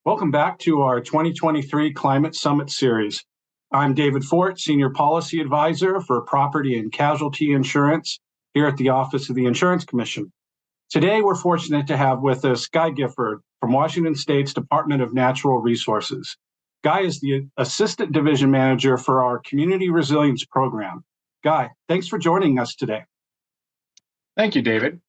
Welcome back to our 2023 Climate Summit Series. I'm David Fort, Senior Policy Advisor for Property and Casualty Insurance here at the Office of the Insurance Commission. Today, we're fortunate to have with us Guy Gifford from Washington State's Department of Natural Resources. Guy is the Assistant Division Manager for our Community Resilience Program. Guy, thanks for joining us today. Thank you, David.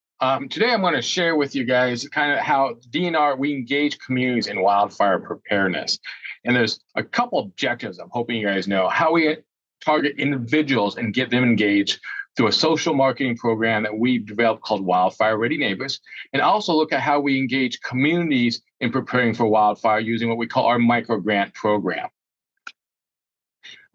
Today, I'm going to share with you guys kind of how DNR, we engage communities in wildfire preparedness. And there's a couple objectives I'm hoping you guys know. How we target individuals and get them engaged through a social marketing program that we've developed called Wildfire Ready Neighbors, and also look at how we engage communities in preparing for wildfire using what we call our micro grant program.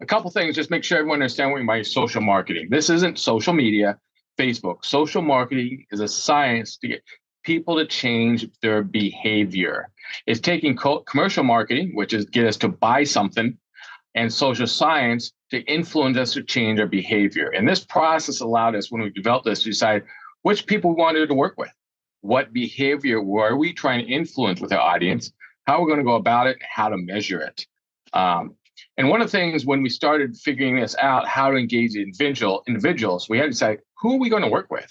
A couple things, just make sure everyone understands what we mean by social marketing. This isn't social media, Facebook. Social marketing is a science to get people to change their behavior. It's taking commercial marketing, which is get us to buy something, and social science to influence us to change our behavior. And this process allowed us, when we developed this, to decide which people we wanted to work with. What behavior were we trying to influence with our audience? How we're going to go about it, and how to measure it. And one of the things when we started figuring this out, how to engage individuals, we had to decide who are we going to work with?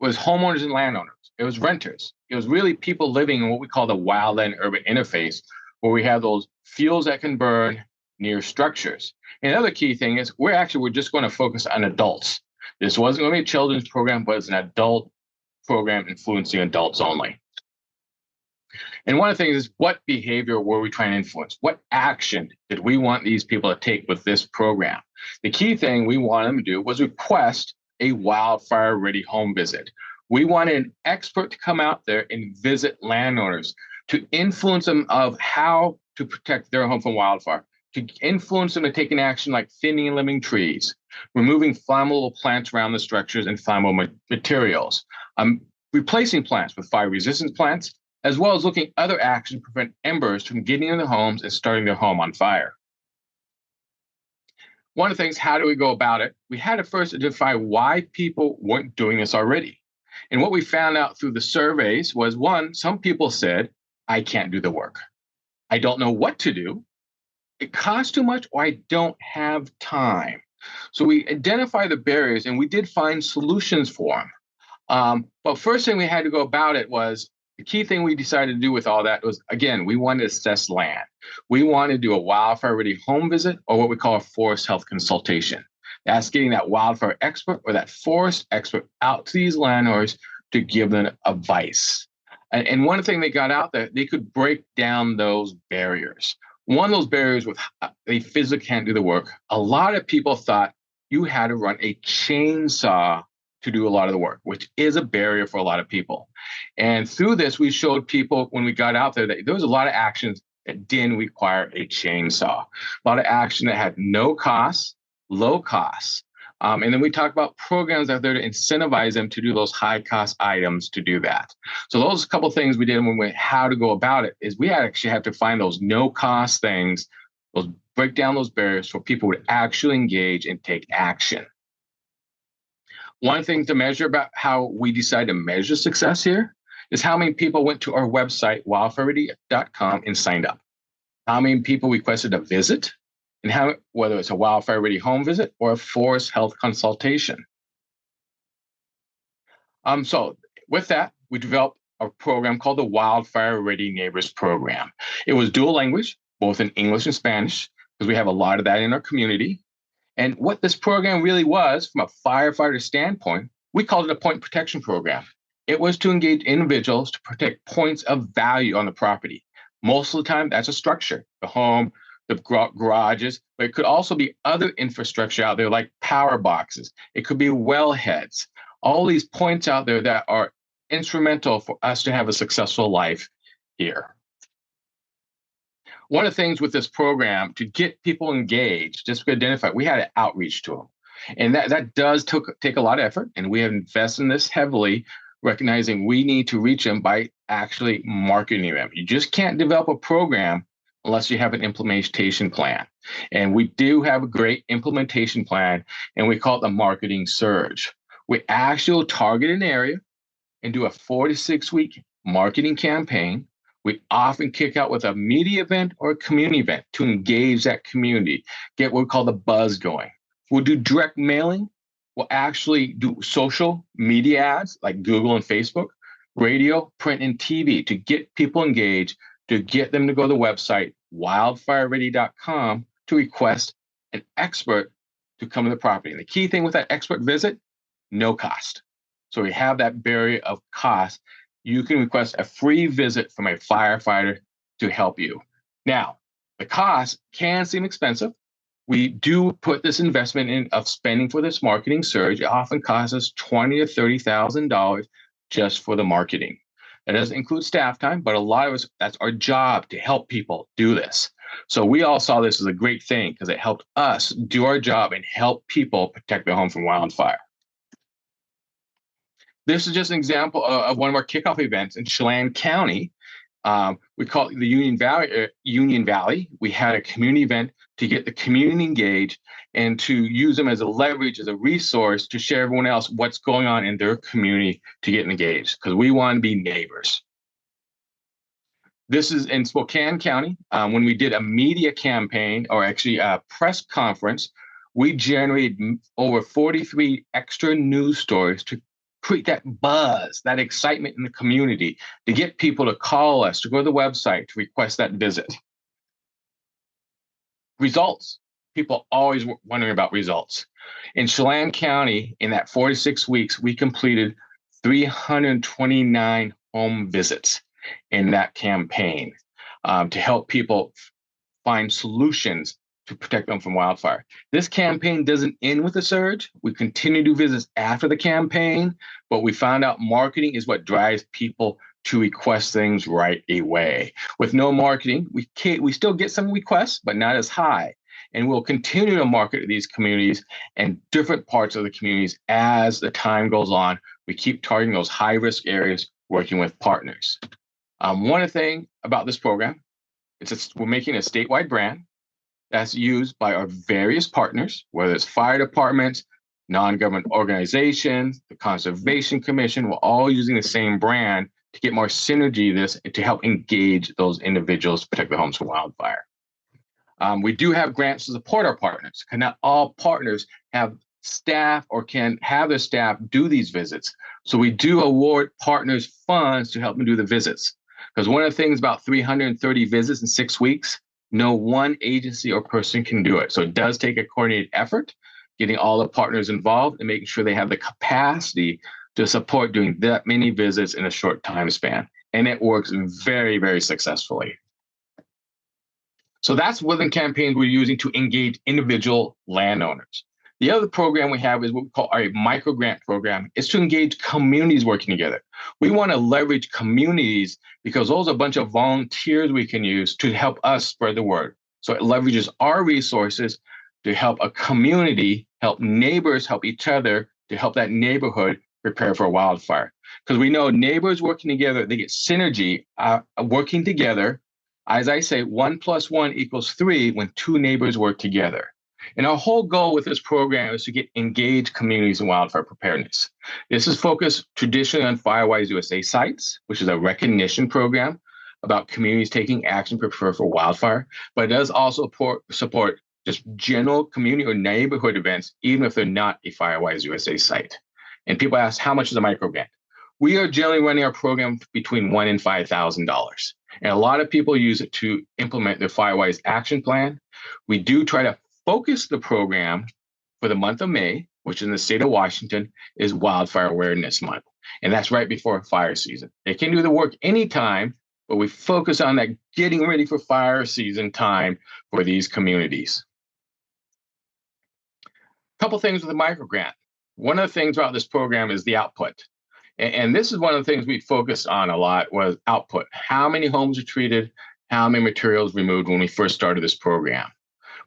It was homeowners and landowners. It was renters. It was really people living in what we call the wildland urban interface, where we have those fuels that can burn near structures. And the other key thing is we're just going to focus on adults. This wasn't going to be a children's program, but it's an adult program influencing adults only. And one of the things is, what behavior were we trying to influence? What action did we want these people to take with this program? The key thing we wanted them to do was request a wildfire-ready home visit. We wanted an expert to come out there and visit landowners to influence them of how to protect their home from wildfire, to influence them to take an action like thinning and limbing trees, removing flammable plants around the structures and flammable materials, replacing plants with fire-resistant plants, as well as looking at other actions to prevent embers from getting in their homes and starting their home on fire. One of the things, how do we go about it? We had to first identify why people weren't doing this already. And what we found out through the surveys was, one, some people said, I can't do the work. I don't know what to do. It costs too much, or I don't have time. So we identify the barriers, and we did find solutions for them. But first thing we had to go about it was, the key thing we decided to do with all that was, again, we wanted to assess land. We wanted to do a wildfire-ready home visit, or what we call a forest health consultation. That's getting that wildfire expert or that forest expert out to these landowners to give them advice. And one thing they got out there, they could break down those barriers. One of those barriers was they physically can't do the work. A lot of people thought you had to run a chainsaw to do a lot of the work, which is a barrier for a lot of people. And through this, we showed people when we got out there that there was a lot of actions that didn't require a chainsaw, a lot of action that had no costs, low costs. And then we talked about programs out there to incentivize them to do those high cost items to do that. So those couple of things we did when we how to go about it is we actually have to find those no cost things, those break down those barriers for people to actually engage and take action. One thing to measure about how we decide to measure success here is how many people went to our website, wildfireready.com, and signed up. How many people requested a visit, and whether it's a wildfire-ready home visit or a forest health consultation. So with that, we developed a program called the Wildfire Ready Neighbors Program. It was dual language, both in English and Spanish, because we have a lot of that in our community. And what this program really was, from a firefighter standpoint, we called it a point protection program. It was to engage individuals to protect points of value on the property. Most of the time, that's a structure, the home, the garages, but it could also be other infrastructure out there like power boxes. It could be wellheads. All these points out there that are instrumental for us to have a successful life here. One of the things with this program, to get people engaged, just to identify, we had to outreach to them. And that does take a lot of effort, and we have invested in this heavily, recognizing we need to reach them by actually marketing them. You just can't develop a program unless you have an implementation plan. And we do have a great implementation plan, and we call it the marketing surge. We actually target an area and do a 4 to 6 week marketing campaign We often kick out with a media event or a community event to engage that community, get what we call the buzz going. We'll do direct mailing. We'll actually do social media ads like Google and Facebook, radio, print, and TV to get people engaged, to get them to go to the website, wildfireready.com, to request an expert to come to the property. And the key thing with that expert visit, no cost. So we have that barrier of cost. You can request a free visit from a firefighter to help you. Now, the cost can seem expensive. We do put this investment in of spending for this marketing surge. It often costs us $20,000 to $30,000 just for the marketing. That doesn't include staff time, but a lot of us, that's our job to help people do this. So we all saw this as a great thing because it helped us do our job and help people protect their home from wildfire. This is just an example of one of our kickoff events in Chelan County. We call it the Union Valley. We had a community event to get the community engaged and to use them as a leverage, as a resource to share everyone else what's going on in their community to get engaged, because we want to be neighbors. This is in Spokane County. When we did a media campaign, or actually a press conference, we generated over 43 extra news stories to create that buzz, that excitement in the community, to get people to call us, to go to the website, to request that visit. Results. People always wondering about results. In Chelan County, in that 46 weeks, we completed 329 home visits in that campaign to help people find solutions to protect them from wildfire. This campaign doesn't end with the surge. We continue to do visits after the campaign, but we found out marketing is what drives people to request things right away. With no marketing, we still get some requests, but not as high. And we'll continue to market to these communities and different parts of the communities as the time goes on. We keep targeting those high-risk areas, working with partners. One thing about this program is we're making a statewide brand that's used by our various partners, whether it's fire departments, non-government organizations, the Conservation Commission. We're all using the same brand to get more synergy this to help engage those individuals to protect their homes from wildfire. We do have grants to support our partners, because not all partners have staff or can have their staff do these visits. So we do award partners funds to help them do the visits. Because one of the things about 330 visits in 6 weeks, no one agency or person can do it. So it does take a coordinated effort, getting all the partners involved and making sure they have the capacity to support doing that many visits in a short time span. And it works very, very successfully. So that's one of the campaigns we're using to engage individual landowners. The other program we have is what we call our micro grant program. It's to engage communities working together. We want to leverage communities because those are a bunch of volunteers we can use to help us spread the word. So it leverages our resources to help a community, help neighbors, help each other, to help that neighborhood prepare for a wildfire. Because we know neighbors working together, they get synergy, working together. As I say, 1 + 1 = 3 when two neighbors work together. And our whole goal with this program is to get engaged communities in wildfire preparedness. This is focused traditionally on Firewise USA sites, which is a recognition program about communities taking action to prepare for wildfire, but it does also support just general community or neighborhood events, even if they're not a Firewise USA site. And people ask, how much is a micro grant? We are generally running our program between $1,000 and $5,000. And a lot of people use it to implement their Firewise action plan. We do try to focus the program for the month of May, which in the state of Washington is Wildfire Awareness Month. And that's right before fire season. They can do the work anytime, but we focus on that getting ready for fire season time for these communities. A couple things with the micro grant. One of the things about this program is the output. And this is one of the things we focused on a lot was output. How many homes are treated? How many materials removed when we first started this program?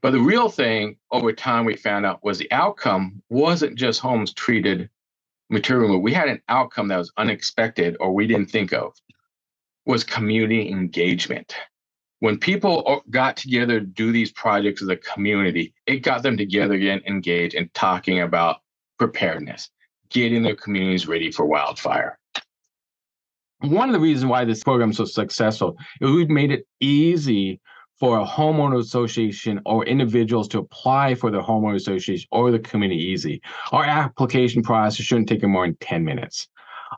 But the real thing over time we found out was the outcome wasn't just homes treated, material removed. We had an outcome that was unexpected or we didn't think of, was community engagement. When people got together to do these projects as a community, it got them together again, engaged, and talking about preparedness, getting their communities ready for wildfire. One of the reasons why this program is so successful is we've made it easy for a homeowner association or individuals to apply for the homeowner association or the community easy. Our application process shouldn't take more than 10 minutes.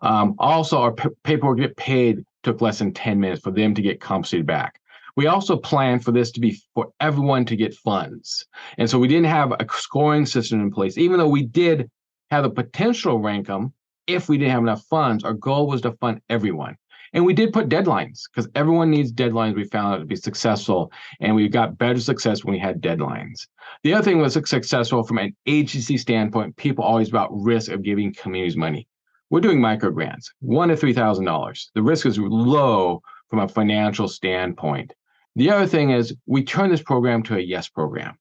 Also, our paperwork to get paid took less than 10 minutes for them to get compensated back. We also planned for this to be for everyone to get funds. And so we didn't have a scoring system in place, even though we did have the potential rank them. If we didn't have enough funds, our goal was to fund everyone. And we did put deadlines because everyone needs deadlines. We found out to be successful, and we got better success when we had deadlines. The other thing was successful from an agency standpoint. People always about risk of giving communities money. We're doing micro grants, $1,000 to $3,000. The risk is low from a financial standpoint. The other thing is we turned this program to a yes program.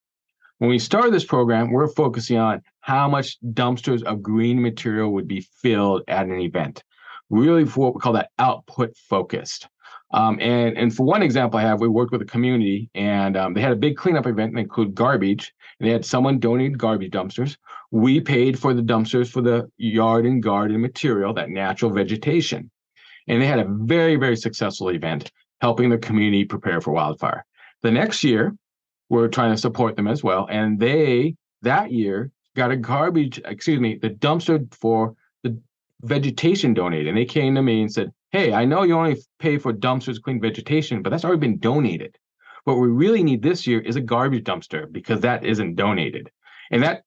When we started this program, we're focusing on how much dumpsters of green material would be filled at an event. Really for what we call that output focused. And for one example I have, we worked with a community and they had a big cleanup event that included garbage. And they had someone donate garbage dumpsters. We paid for the dumpsters for the yard and garden material, that natural vegetation. And they had a very, very successful event helping the community prepare for wildfire. The next year, we're trying to support them as well. And they, that year, got the dumpster for the vegetation donated. And they came to me and said, hey, I know you only pay for dumpsters to clean vegetation, but that's already been donated. What we really need this year is a garbage dumpster because that isn't donated. And that,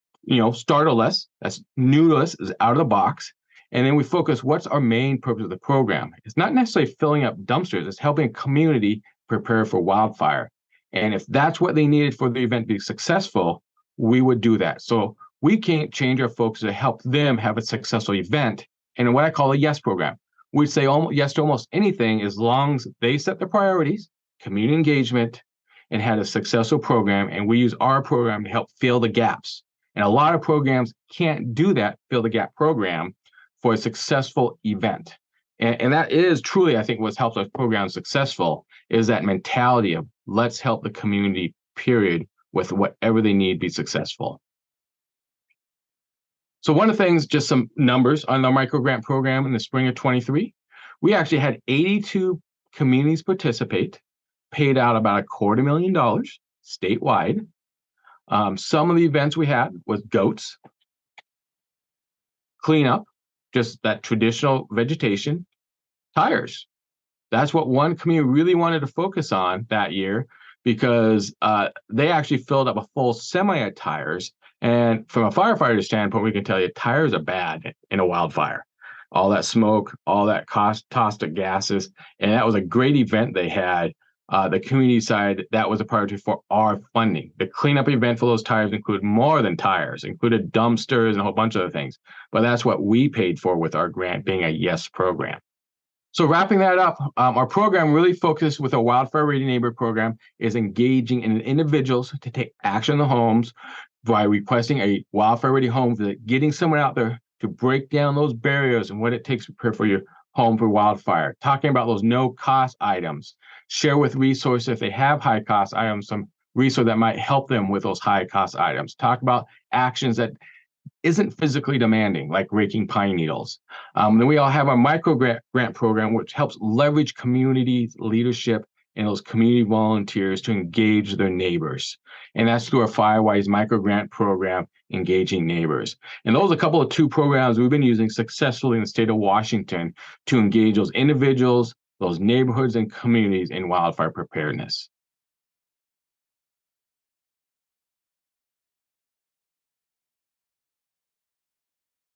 startled us. That's new to us, is out of the box. And then we focus, what's our main purpose of the program? It's not necessarily filling up dumpsters. It's helping a community prepare for wildfire. And if that's what they needed for the event to be successful, we would do that. So we can't change our focus to help them have a successful event. And what I call a yes program. We say yes to almost anything as long as they set the priorities, community engagement, and had a successful program. And we use our program to help fill the gaps. And a lot of programs can't do that, fill the gap program for a successful event. And that is truly, I think, what's helped our program successful is that mentality of let's help the community, period, with whatever they need to be successful. So one of the things, just some numbers on our micro grant program in the spring of 23, we actually had 82 communities participate, paid out about $250,000 statewide. Some of the events we had was goats, cleanup, just that traditional vegetation, tires. That's what one community really wanted to focus on that year because they actually filled up a full semi of tires. And from a firefighter standpoint, we can tell you tires are bad in a wildfire. All that smoke, all that caustic gases. And that was a great event they had. The community side, that was a priority for our funding. The cleanup event for those tires included more than tires, included dumpsters and a whole bunch of other things. But that's what we paid for with our grant being a yes program. So wrapping that up, our program really focused with a Wildfire Ready Neighbor program is engaging in individuals to take action in the homes by requesting a Wildfire Ready home visit, getting someone out there to break down those barriers and what it takes to prepare for your home for wildfire, talking about those no-cost items, share with resources if they have high-cost items, some resource that might help them with those high-cost items, talk about actions that isn't physically demanding, like raking pine needles. Then we all have our micro grant program, which helps leverage community leadership and those community volunteers to engage their neighbors. And that's through our Firewise micro grant program, Engaging Neighbors. And those are a couple of two programs we've been using successfully in the state of Washington to engage those individuals, those neighborhoods and communities in wildfire preparedness.